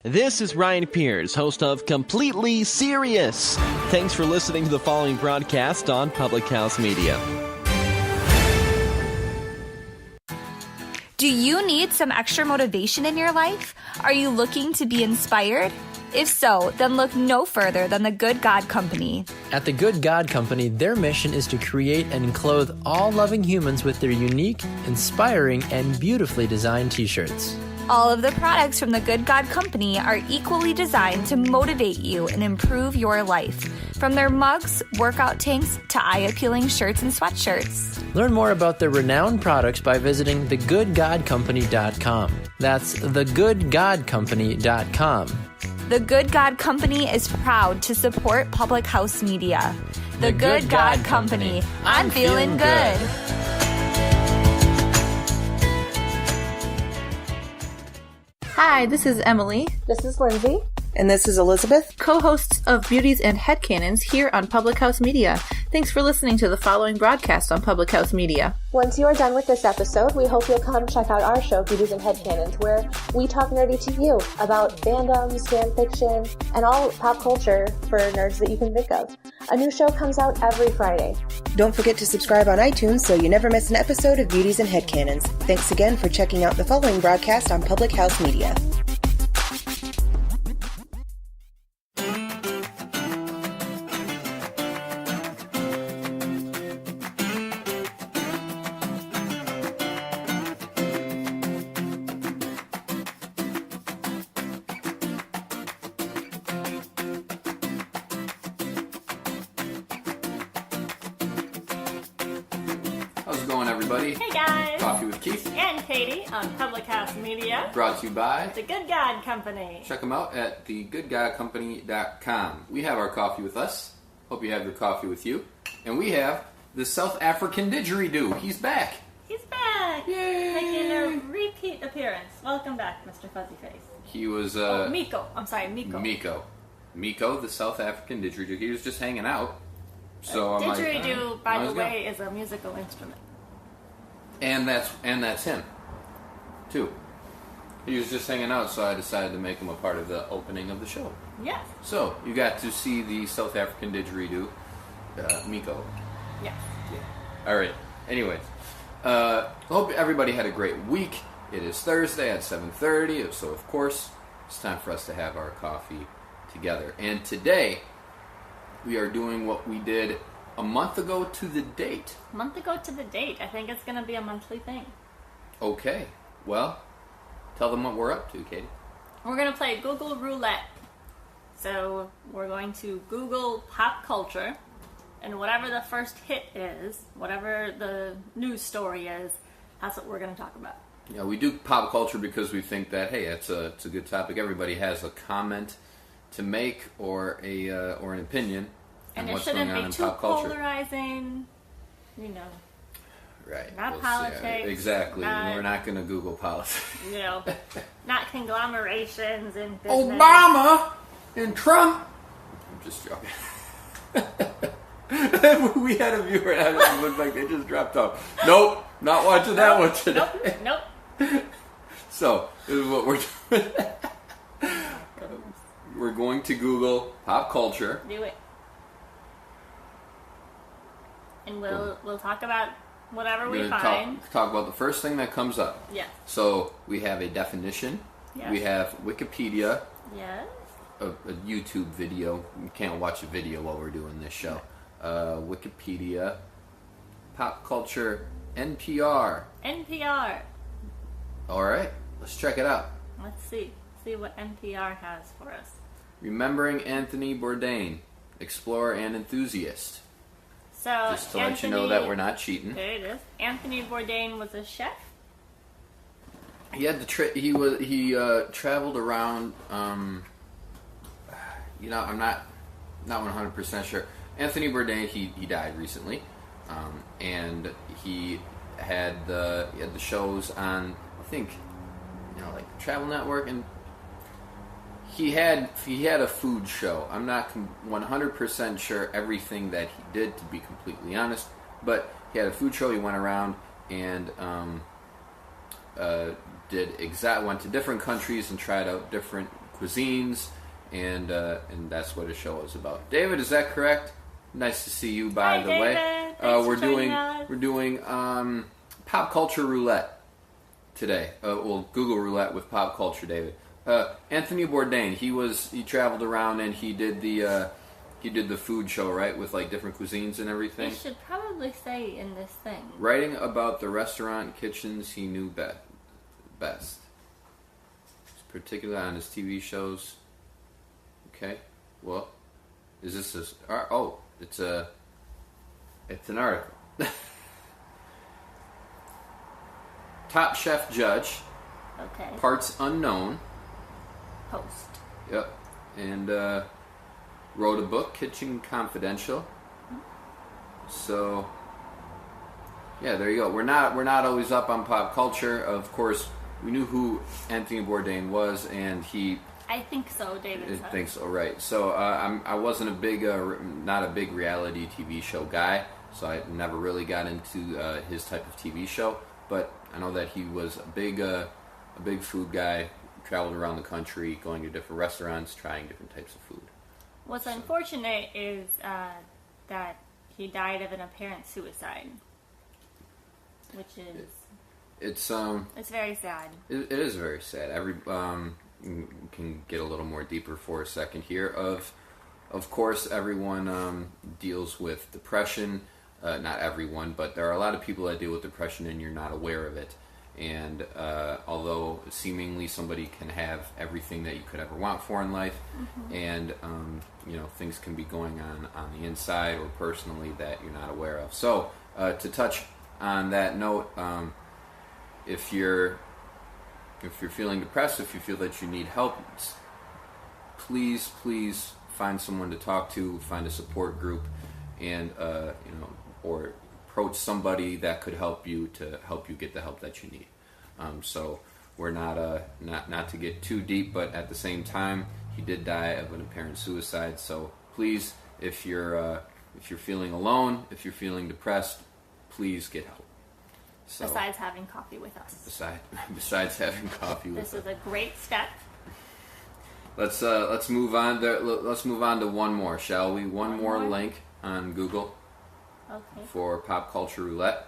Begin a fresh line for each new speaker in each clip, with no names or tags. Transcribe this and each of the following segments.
This is Ryan Pierce, host of Completely Serious. Thanks for listening to the following broadcast on Public House Media.
Do you need some extra motivation in your life? Are you looking to be inspired? If so, then look no further than the Good God Company.
At the Good God Company, their mission is to create and clothe all loving humans with their unique, inspiring, and beautifully designed t-shirts.
All of the products from the Good God Company are equally designed to motivate you and improve your life. From their mugs, workout tanks, to eye-appealing shirts and sweatshirts.
Learn more about their renowned products by visiting thegoodgodcompany.com. That's thegoodgodcompany.com.
The Good God Company is proud to support Public House Media. The Good God Company. I'm feeling good.
Hi, this is Emily.
This is Lindsay.
And this is Elizabeth,
co-hosts of Beauties and Headcanons here on Public House Media. Thanks for listening to the following broadcast on Public House Media.
Once you are done with this episode, we hope you'll come check out our show, Beauties and Headcanons, where we talk nerdy to you about fandoms, fan fiction, and all pop culture for nerds that you can think of. A new show comes out every Friday.
Don't forget to subscribe on iTunes so you never miss an episode of Beauties and Headcanons. Thanks again for checking out the following broadcast on Public House Media.
Hey guys!
Coffee with Keith
and Katie on Public House Media.
Brought to you by
The Good God Company.
Check them out at thegoodgodcompany.com. We have our coffee with us. Hope you have your coffee with you. And we have the South African didgeridoo. He's back.
He's back!
Yay!
Making a repeat appearance. Welcome back, Mr. Fuzzy Face.
He was...
Miko. I'm sorry, Miko.
Miko, the South African didgeridoo. He was just hanging out. So
didgeridoo, by the way, is a musical instrument.
And that's him, too. He was just hanging out, so I decided to make him a part of the opening of the show.
Yes.
So, you got to see the South African didgeridoo, Miko.
Yes.
Yeah. All right. Anyways, hope everybody had a great week. It is Thursday at 7:30, so of course, it's time for us to have our coffee together. And today, we are doing what we did a month ago to the date.
A month ago to the date. I think it's going to be a monthly thing.
Okay. Well, tell them what we're up to, Katie.
We're going to play Google Roulette. So we're going to Google pop culture, and whatever the first hit is, whatever the news story is, that's what we're going to talk about.
Yeah, we do pop culture because we think that, hey, it's a good topic. Everybody has a comment to make or an opinion.
And
what's
it shouldn't
going on
be
in
too
pop culture.
Polarizing, you know.
Right.
Not politics.
Exactly. We're not going to Google politics.
You know, not conglomerations and business.
Obama and Trump. I'm just joking. We had a viewer that looked like they just dropped off. Nope, not watching that one today.
Nope.
So, this is what we're doing. We're going to Google pop culture.
Do it. And we'll talk about whatever we find.
Talk about the first thing that comes up.
Yes.
So we have a definition.
Yes.
We have Wikipedia.
Yes.
A YouTube video. You can't watch a video while we're doing this show. Wikipedia. Pop culture. NPR. All right. Let's check it out.
Let's see what NPR has for us.
Remembering Anthony Bourdain, explorer and enthusiast.
So
just to let you know that we're not cheating.
There it is. Anthony Bourdain was a chef.
He had to he traveled around. I'm not 100% sure. Anthony Bourdain, he died recently, and he had the shows on, I think, like Travel Network, and he had a food show. I'm not 100% sure everything that he did, to be completely honest, but he had a food show. He went around and went to different countries and tried out different cuisines, and that's what his show is about. David, is that correct? Nice to see you, by the way.
Thanks
We're
for joining us.
doing pop culture roulette today. Well, Google roulette with pop culture, David. Anthony Bourdain, he traveled around and he did the food show, right, with like different cuisines and everything.
It should probably say in this thing.
Writing about the restaurant kitchens he knew best, particularly on his TV shows. Okay, well, is this it's an article. Top Chef Judge.
Okay.
Parts unknown.
Host.
Yep, and wrote a book, Kitchen Confidential. So, yeah, there you go. We're not always up on pop culture. Of course, we knew who Anthony Bourdain was, and he.
I think so, David.
I think so, right? So I wasn't not a big reality TV show guy, so I never really got into his type of TV show. But I know that he was a big food guy. Traveled around the country, going to different restaurants, trying different types of food.
What's unfortunate is that he died of an apparent suicide, which is it's very sad.
It is very sad. Every can get a little more deeper for a second here. Of course, everyone deals with depression. Not everyone, but there are a lot of people that deal with depression, and you're not aware of it. And although seemingly somebody can have everything that you could ever want for in life, and things can be going on the inside or personally that you're not aware of. So to touch on that note, if you're feeling depressed, if you feel that you need help, please find someone to talk to, find a support group, and or approach somebody that could help you get the help that you need. So we're not to get too deep, but at the same time, he did die of an apparent suicide. So please, if you're feeling alone, if you're feeling depressed, please get help. So,
besides having coffee with us.
Besides having coffee with us.
This is a great step.
Let's move on. Let's move on to one more, shall we? One more link on Google.
Okay.
For Pop Culture Roulette.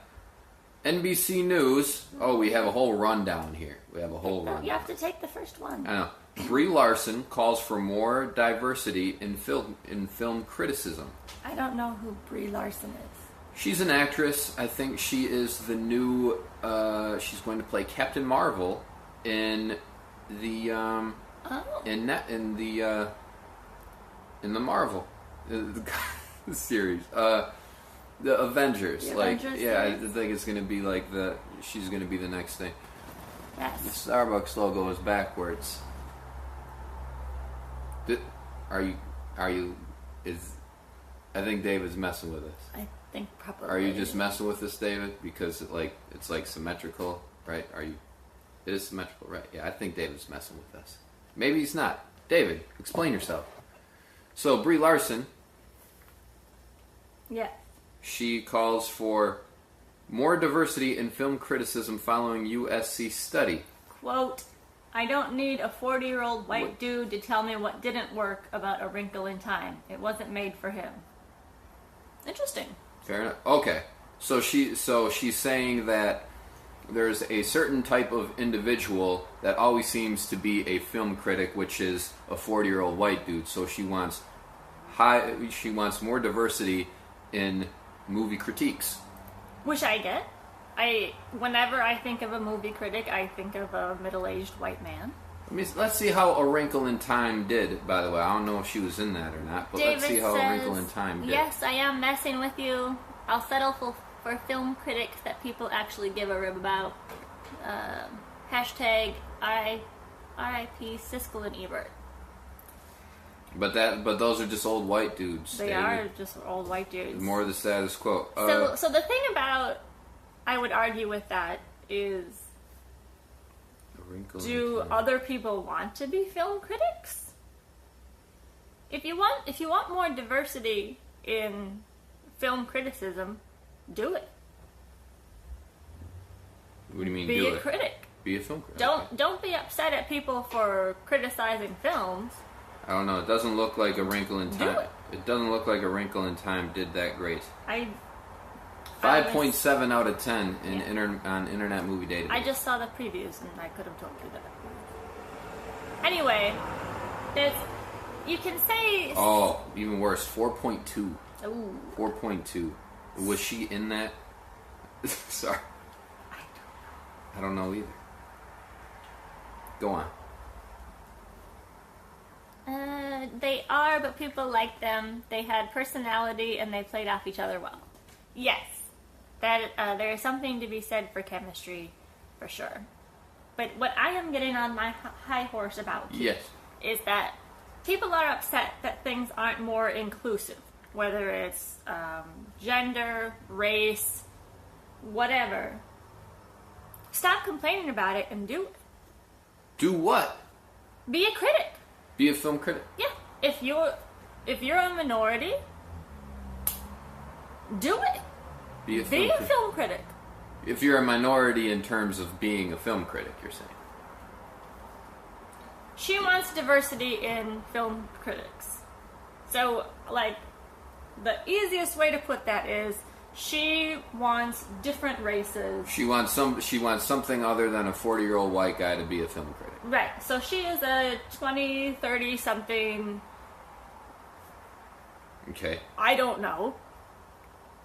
NBC News. Oh, we have a whole rundown here. We have a whole rundown.
You have to take the first one.
I know. Brie Larson calls for more diversity in film criticism.
I don't know who Brie Larson is.
She's an actress. I think she is the new. She's going to play Captain Marvel in the in the Marvel the series. The Avengers.
Avengers
I think it's going to be like she's going to be the next thing.
Yes.
The Starbucks logo is backwards. I think David's messing with us.
I think probably.
Are you just messing with us, David? Because it's like symmetrical, right? It is symmetrical, right? Yeah, I think David's messing with us. Maybe he's not. David, explain yourself. So, Brie Larson.
Yeah.
She calls for more diversity in film criticism following USC study.
Quote, I don't need a 40-year-old white dude to tell me what didn't work about A Wrinkle in Time. It wasn't made for him. Interesting.
Fair enough. Okay. So she's saying that there's a certain type of individual that always seems to be a film critic, which is a 40-year-old white dude. So she wants more diversity in movie critiques.
Which I get. Whenever I think of a movie critic, I think of a middle-aged white man.
Let's see how A Wrinkle in Time did, by the way. I don't know if she was in that or not, but
David
let's see how
says,
A Wrinkle in Time did.
Yes, I am messing with you. I'll settle for film critics that people actually give a rib about. Hashtag RIP Siskel and Ebert.
But those are just old white dudes.
They are just old white dudes.
More of the status quo.
So the thing about, I would argue with that is, do other people want to be film critics? If you want more diversity in film criticism, do it.
What do you mean?
Be a critic.
Be a film critic.
Don't be upset at people for criticizing films.
I don't know. It doesn't look like A Wrinkle in Time.
Do it.
It doesn't look like A Wrinkle in Time did that great. 5.7 out of 10 on Internet Movie Database.
I just saw the previews and I could have told you that. Anyway, you can say...
Oh, even worse. 4.2.
Ooh.
4.2. Was she in that? Sorry. I don't know either. Go on.
They are, but people like them. They had personality and they played off each other well. Yes. There is something to be said for chemistry, for sure. But what I am getting on my high horse about is that people are upset that things aren't more inclusive, whether it's gender, race, whatever. Stop complaining about it and do it.
Do what?
Be a critic.
Be a film critic.
Yeah. If you're a minority, do it.
Be a
film critic.
If you're a minority in terms of being a film critic, you're saying.
She wants diversity in film critics. So, like, the easiest way to put that is she wants different races.
She wants something other than a 40-year-old white guy to be a film critic.
Right. So she is a 20, 30 something.
Okay.
I don't know.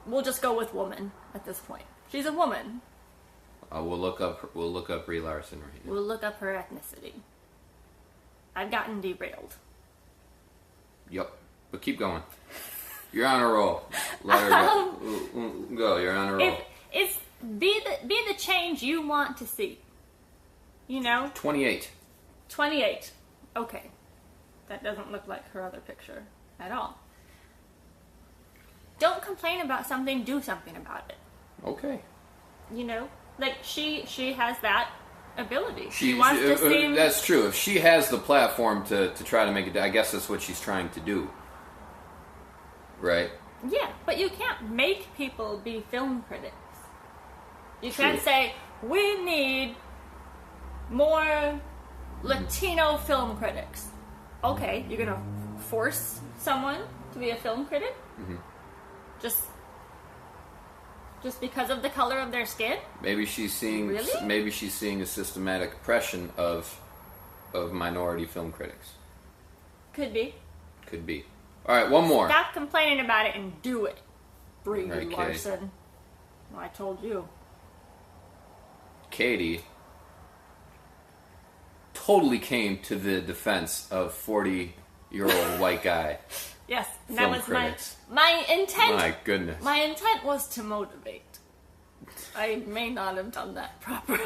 We'll just go with woman at this point. She's a woman.
We'll look up Brie Larson right now.
We'll look up her ethnicity. I've gotten derailed.
Yep. But keep going. You're on a roll. Let her go. Go. You're on a roll.
Be the change you want to see. You know?
28.
28. Okay. That doesn't look like her other picture at all. Don't complain about something, do something about it.
Okay.
You know? Like, she has that ability. She wants to seem...
That's true. If she has the platform to try to make it... I guess that's what she's trying to do. Right?
Yeah, but you can't make people be film critics. You
True.
can't say, we need more Latino film critics. Okay, you're gonna force someone to be a film critic?
Mm-hmm.
Just because of the color of their skin?
Maybe she's seeing...
Really?
Maybe she's seeing a systematic oppression of minority film critics.
Could be.
Could be. All right, one more.
Stop complaining about it and do it, Brie
Okay.
Larson. Well, I told you.
Katie totally came to the defense of 40-year-old white guy.
Yes,
Film
that was
critics.
my intent.
My goodness.
My intent was to motivate. I may not have done that properly.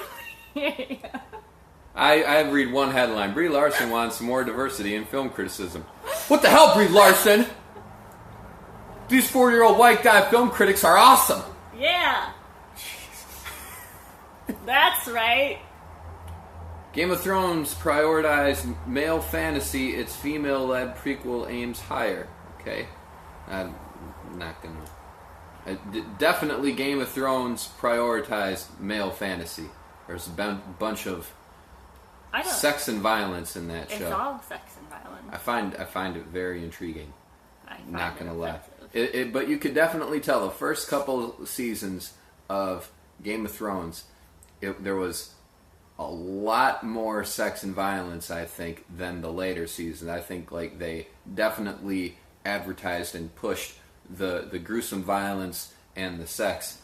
I read one headline. Brie Larson wants more diversity in film criticism. What the hell, Brie Larson? These 40-year-old white guy film critics are awesome.
Yeah. That's right.
Game of Thrones prioritized male fantasy. Its female-led prequel aims higher. Okay. I'm not gonna... Definitely Game of Thrones prioritized male fantasy. There's a bunch of sex and violence in that show.
It's all sex and violence.
I find it very intriguing.
Not
gonna lie. But you could definitely tell the first couple seasons of Game of Thrones, there was a lot more sex and violence, I think, than the later seasons. I think like they definitely advertised and pushed the gruesome violence and the sex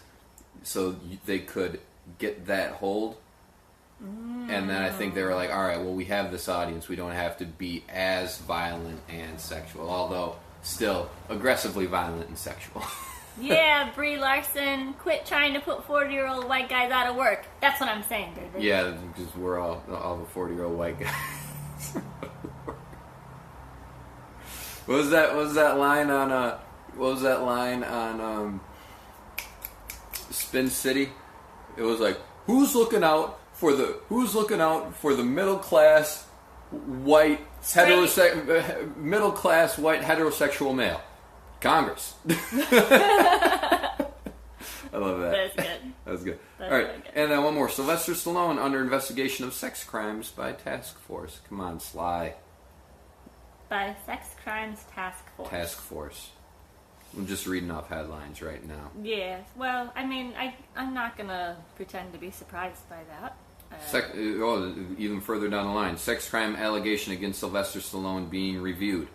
so they could get that hold. And then I think they were like, all right, well, we have this audience. We don't have to be as violent and sexual, although still aggressively violent and sexual.
Yeah, Brie Larson, quit trying to put 40-year-old white guys out of work. That's what I'm saying, David.
Yeah, because we're all the 40-year-old white guys. What was that line on Spin City? It was like, who's looking out for the middle class white heterosexual male? Congress. I love that.
That's good.
That's good.
That's
All right,
really good.
and then one more. Sylvester Stallone under investigation of sex crimes by task force. Come on, Sly.
By Sex Crimes Task Force.
Task force. I'm just reading off headlines right now.
Yeah, well, I mean, I'm not gonna pretend to be surprised by that.
Even further down the line. Sex crime allegation against Sylvester Stallone being reviewed.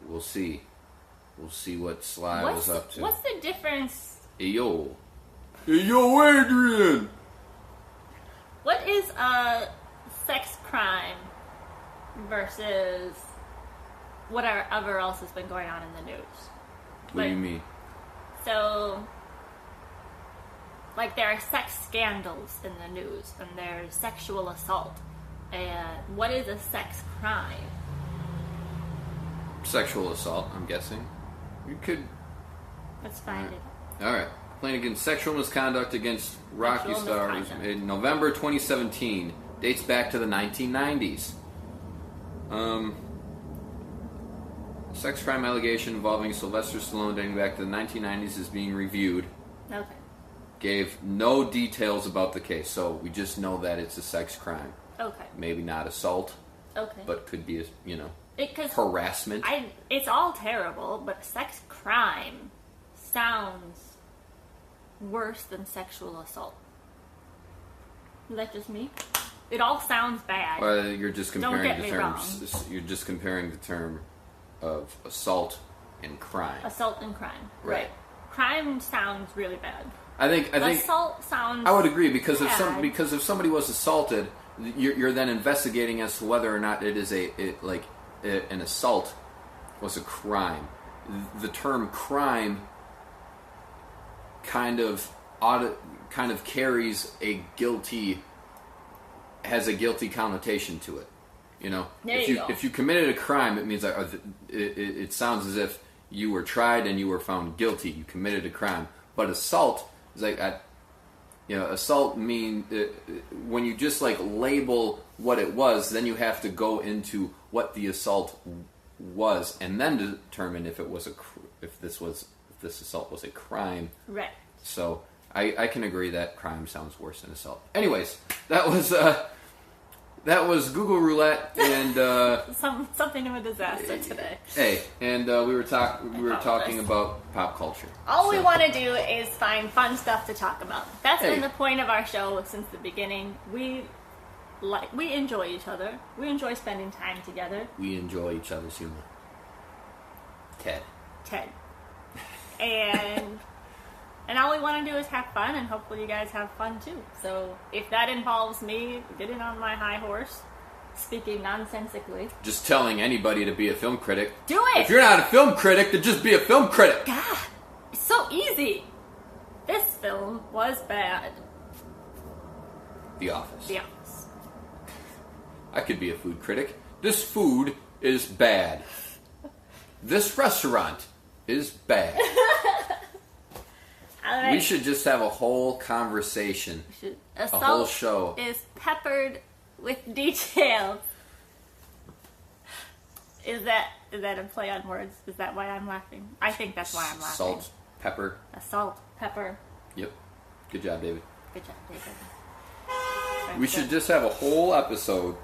We'll see. We'll see what Sly was up to.
What's the difference?
Hey, yo. Hey, yo, Adrian!
What is a sex crime versus whatever else has been going on in the news?
What do you mean?
So, like, there are sex scandals in the news, and there's sexual assault. And what is a sex crime?
Sexual assault, I'm guessing. You could...
Let's find it.
Alright. Complaint against sexual misconduct against Rocky
Sexual
Star was
misconduct.
made in November 2017. Dates back to the 1990s. Sex crime allegation involving Sylvester Stallone dating back to the 1990s is being reviewed.
Okay.
Gave no details about the case, so we just know that it's a sex crime.
Okay.
Maybe not assault,
Okay.
but could be,
Because
harassment.
it's all terrible, but sex crime sounds worse than sexual assault. Is that just me? It all sounds bad.
Well, you're just
Don't
comparing
get
the
me
terms. You're just comparing the term of assault and crime.
Assault and crime.
Right.
Crime sounds really bad.
I think
Assault sounds...
I would agree because
bad.
if somebody was assaulted, you're then investigating as to whether or not it is an assault was a crime. The term crime kind of carries has a guilty connotation to it. If you committed a crime, it means it sounds as if you were tried and you were found guilty. You committed a crime. But assault is assault mean when you just like what it was, then you have to go into what the assault was, and then determine if this assault was a crime.
Right.
So I can agree that crime sounds worse than assault. Anyways, that was Google Roulette and
Something of a disaster today.
hey, and we were talking about pop culture.
All we want to do is find fun stuff to talk about. That's been the point of our show since the beginning. We enjoy each other. We enjoy spending time together.
We enjoy each other's humor. Ted.
And all we want to do is have fun, and hopefully you guys have fun too. So if that involves me getting on my high horse, speaking nonsensically,
Just telling anybody to be a film critic.
do it!
If you're not a film critic, then just be a film critic.
God, it's so easy. This film was bad.
The Office.
The Office.
I could be a food critic. This food is bad. This restaurant is bad.
All right.
We should just have a whole conversation.
Assault
whole show.
is peppered with details. Is that a play on words? Is that why I'm laughing? I think that's why I'm laughing.
Salt, pepper.
Assault, pepper.
Yep. Good job, David.
Good job, David.
We should just have a whole episode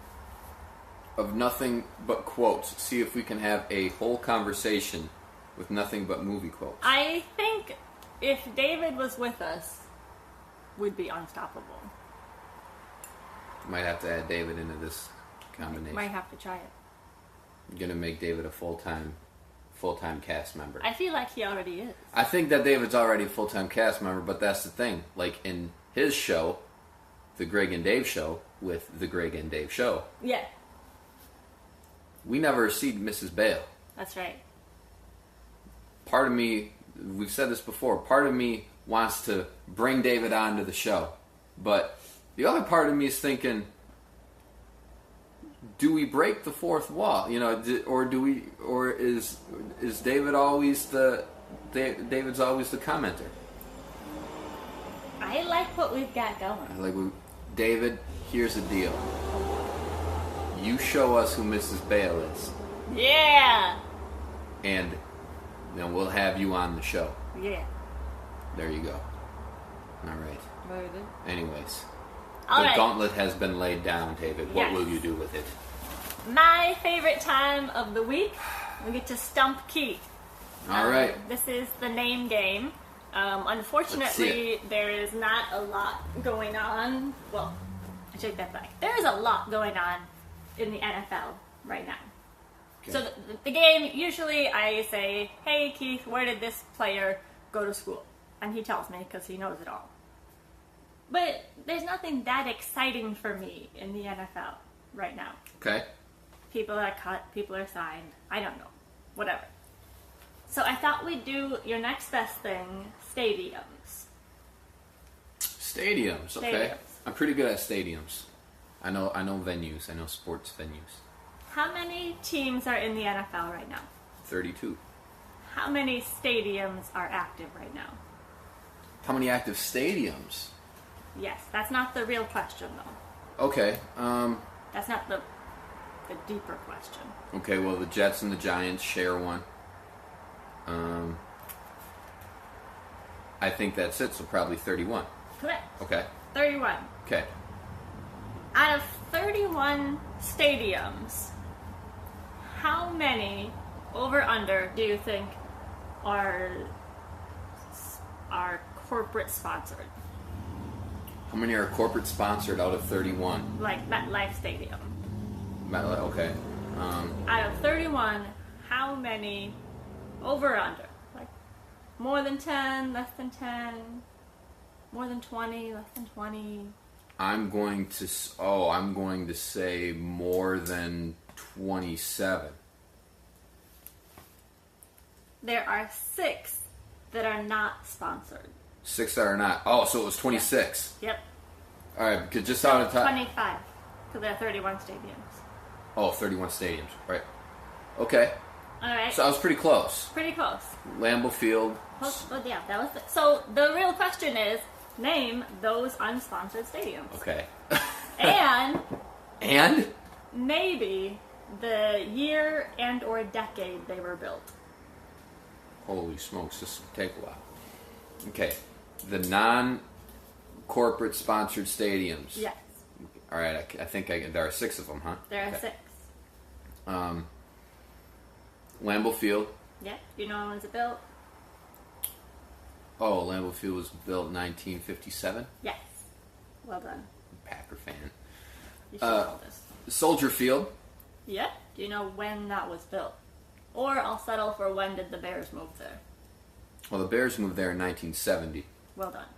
of nothing but quotes. See if we can have a whole conversation with nothing but movie quotes.
I think if David was with us, we'd be unstoppable.
Might have to add David into this combination.
Might have to try it.
I'm gonna make David a full-time cast member.
I feel like he already is.
I think that David's already a full-time cast member, but that's the thing. Like in his show, The Greg and Dave Show, with The Greg and Dave Show,
Yeah,
we never see Mrs. Bale.
that's right.
Part of me, we've said this before, part of me wants to bring David onto the show. But the other part of me is thinking, do we break the fourth wall? Or is David always David's always the commenter?
I like what we've got going.
David, here's the deal. You show us who Mrs. Bale is,
Yeah!
and then we'll have you on the show.
Yeah.
There you go. All right.
Very good.
Anyways.
All
the
right.
gauntlet has been laid down, David. What
Yes.
will you do with it?
My favorite time of the week, we get to stump Keith.
All right.
This is the name game.
Let's see
Unfortunately, there is not a lot going on. Well, I take that back. There is a lot going on in the NFL right now.
Okay.
So the game, usually I say, hey Keith, where did this player go to school? And he tells me because he knows it all. But there's nothing that exciting for me in the NFL right now.
Okay.
People are cut, people are signed, I don't know. Whatever. So I thought we'd do your next best thing, stadiums.
Stadiums. Okay.
Stadiums.
I'm pretty good at stadiums. I know venues. I know sports venues.
How many teams are in the NFL right now?
32.
How many stadiums are active right now?
How many active stadiums?
Yes, that's not the real question though.
Okay.
That's not the deeper question.
Okay, well, the Jets and the Giants share one. I think that's it, so probably 31.
Correct.
Okay.
31.
Okay.
Out of 31 stadiums, how many over under do you think are corporate sponsored?
How many are corporate sponsored out of 31?
Like MetLife Stadium.
Okay.
Out of 31, how many over under? Like more than 10, less than 10, more than 20, less than 20?
I'm going to say more than 27.
There are 6 that are not sponsored.
6 that are not. Oh, so it was 26.
Yep.
All right, because just out of time.
25. Because there are 31 stadiums.
Oh, 31 stadiums. Right. Okay.
Alright.
So I was pretty close.
Pretty close.
Lambeau Field.
Well, yeah, that was so the real question is, name those unsponsored stadiums.
Okay.
And maybe the year and or decade they were built.
Holy smokes, this will take a while. Okay. The non-corporate sponsored stadiums.
Yes.
All right, I think there are 6 of them, huh?
There are
Okay.
6.
Lambeau Field.
Yeah. Do you know when was it built?
Oh, Lambeau Field was built in 1957.
Yes. Well done.
Packer fan.
You should know this.
Soldier Field.
Yeah. Do you know when that was built? Or I'll settle for when did the Bears move there?
Well, the Bears moved there in 1970.
Well done.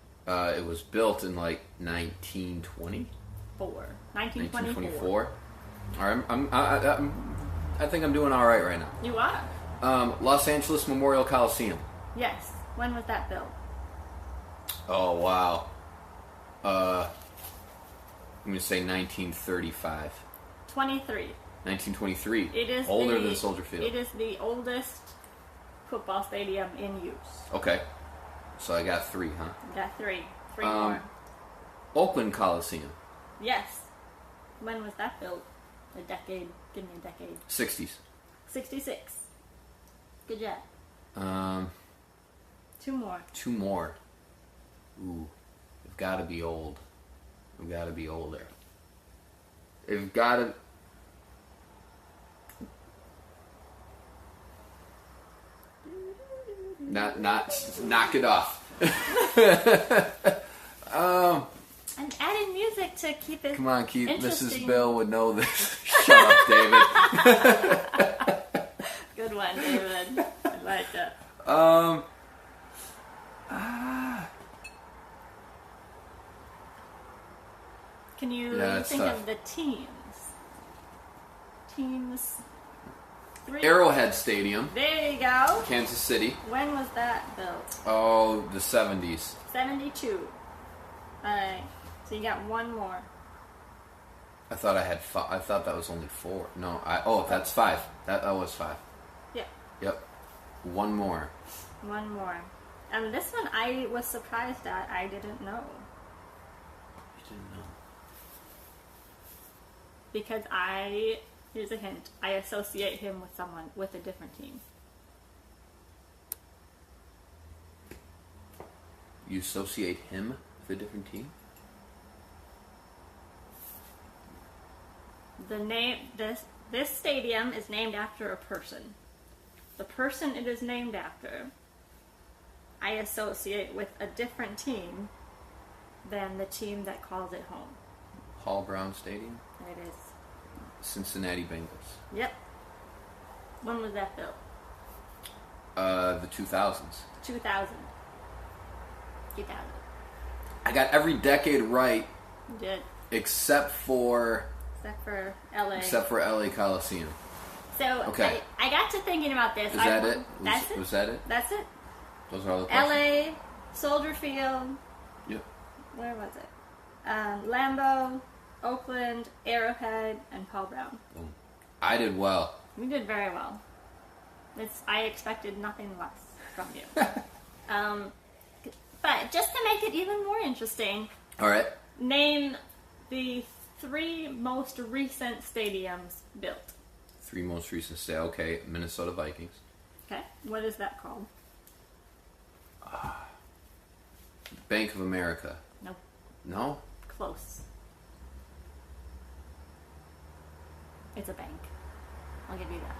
It was built in like 1920.
1924.
All right, I think I'm doing all right now.
You are?
Los Angeles Memorial Coliseum.
Yes. When was that built?
Oh wow. I'm gonna say 1935.
23.
1923.
It is
older than Soldier Field.
It is the oldest football stadium in use.
Okay, so I got 3, huh?
You got 3. 3 more.
Oakland Coliseum.
Yes. When was that built? A decade. Give me a decade.
60s.
66. Good job. 2 more.
2 more. Ooh, they've got to be old. They've got to be older. They've got to. Not knock it off.
I'm adding music to keep it.
Come on, Keith.
interesting.
Mrs. Bill would know this. Shut up, David.
Good one, David. I like that. Can you think
tough.
of the teams? Teams. 3.
Arrowhead Stadium,
There you go.
Kansas City.
When was that built?
Oh, the 70s.
72. Alright. So you got 1 more.
I thought I had 5. I thought that was only 4. No, that's 5. That was 5.
Yeah.
Yep. 1 more.
1 more. And this one I was surprised at. I didn't know.
You didn't know.
Because here's a hint, I associate him with someone with a different team.
You associate him For a different team?
This stadium is named after a person. The person it is named after, I associate with a different team than the team that calls it home.
Hall Brown Stadium?
It is.
Cincinnati Bengals.
Yep. When was that built?
The 2000s.
2000.
I got every decade right.
You did.
Except for
LA.
Except for LA Coliseum.
So,
okay.
I got to thinking about this.
Is that it?
That's it?
Was that it?
That's it.
Those are all the questions?
LA, Soldier Field.
Yep.
Where was it? Lambeau, Oakland, Arrowhead, and Paul Brown.
Boom. I did well.
You did very well. I expected nothing less from you. But just to make it even more interesting,
all right.
Name the 3 most recent stadiums built.
3 most recent stadiums. Okay, Minnesota Vikings.
Okay, what is that called?
Bank of America.
No.
No?
Close. It's a bank. I'll give you that.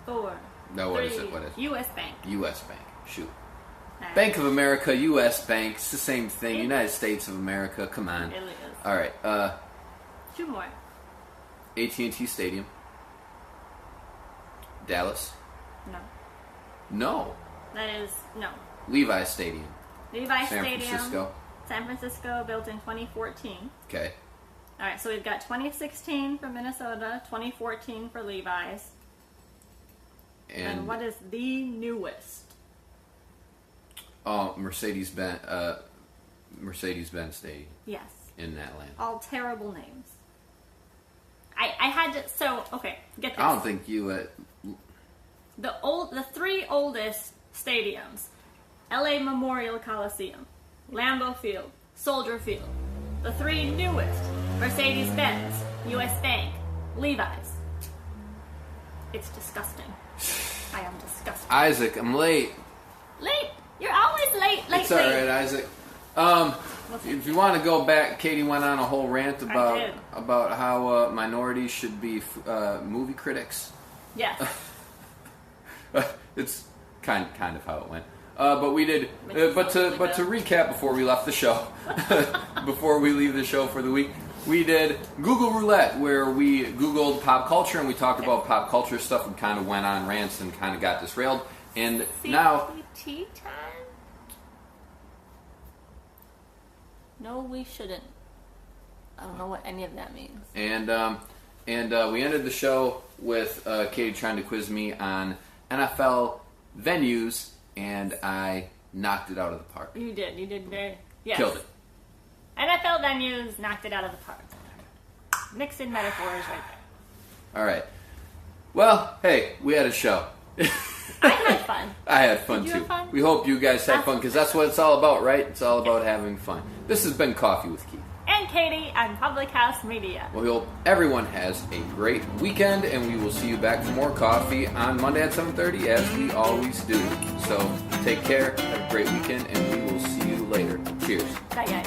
Four.
No, what
3.
is it? What is it?
U.S. Bank.
U.S. Bank. Shoot.
Right.
Bank of America, U.S. Bank. It's the same thing. United States of America. Come on.
It is.
All right.
2 more.
AT&T Stadium. Dallas.
No.
No.
That is no.
Levi's Stadium.
Levi's
San
Stadium.
Francisco.
San Francisco, built in 2014.
Okay.
All right, so we've got 2016 for Minnesota, 2014 for Levi's. And what is the newest?
Oh, Mercedes-Benz Stadium.
Yes.
In Atlanta.
All terrible names. I had to. So okay, get this.
I don't think you.
The 3 oldest stadiums: L.A. Memorial Coliseum, Lambeau Field, Soldier Field. The 3 newest: Mercedes-Benz, U.S. Bank, Levi's. It's disgusting. I am disgusted.
Isaac, I'm late.
Late? You're always late.
It's all right, Isaac. If you want to go back, Katie went on a whole rant about how minorities should be movie critics.
Yes.
It's kind of how it went. But we did. But to recap before we left the show, before we leave the show for the week, we did Google Roulette, where we Googled pop culture and we talked about pop culture stuff and kind of went on rants and kind of got disrailed. And now.
CPT time? No, we shouldn't. I don't know what any of that means.
And we ended the show with Katie trying to quiz me on NFL venues, and I knocked it out of the park.
You did. You did very... Yes.
Killed it.
NFL venues knocked it out of the park. Mixing metaphors right there.
All right. Well, hey, we had a show.
I had fun.
I had fun,
Did you
too.
have fun?
We hope you guys had fun, because that's what it's all about, right? It's all about having fun. This has been Coffee with Keith.
And Katie on Public House Media.
Well, we hope everyone has a great weekend, and we will see you back for more coffee on Monday at 7:30, as we always do. So, take care, have a great weekend, and we will see you later. Cheers.
Bye, guys.